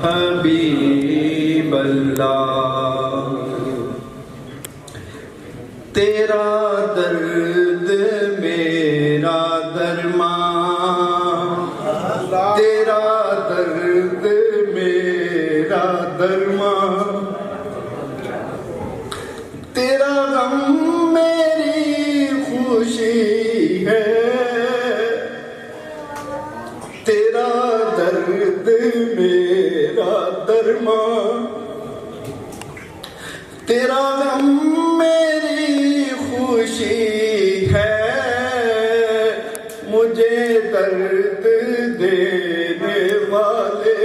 حبیب اللہ، تیرا درد میرا درمان، تیرا درد میرا درمان، تیرا غم میری خوشی ہے، تیرا درد میرا درمان، تیرا غم میری خوشی ہے، مجھے درد دینے والے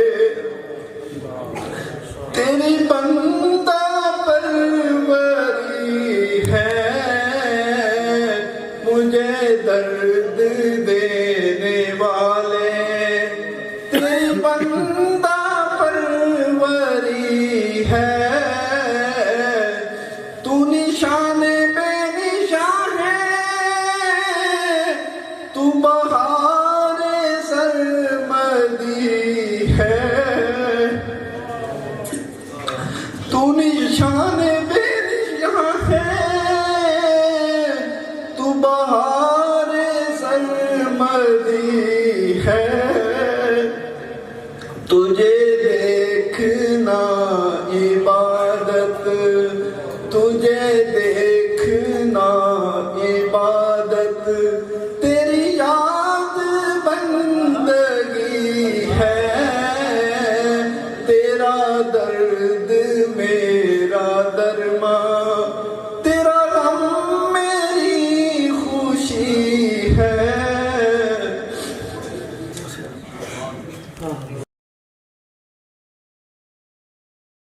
تیری بندہ پروری ہے، مجھے درد دینے والے تیری بندہ پروری ہے، تو نشان بے نشان ہے، تو بہار سرمدی ہے، تو نشان بے نشان ہے، تو بہار سرمدی ہے، تجھے دیکھنا عبادت، تجھے دیکھنا عبادت، تیری یاد بندگی ہے، تیرا درد میرا درمان، تیرا غم میری خوشی ہے۔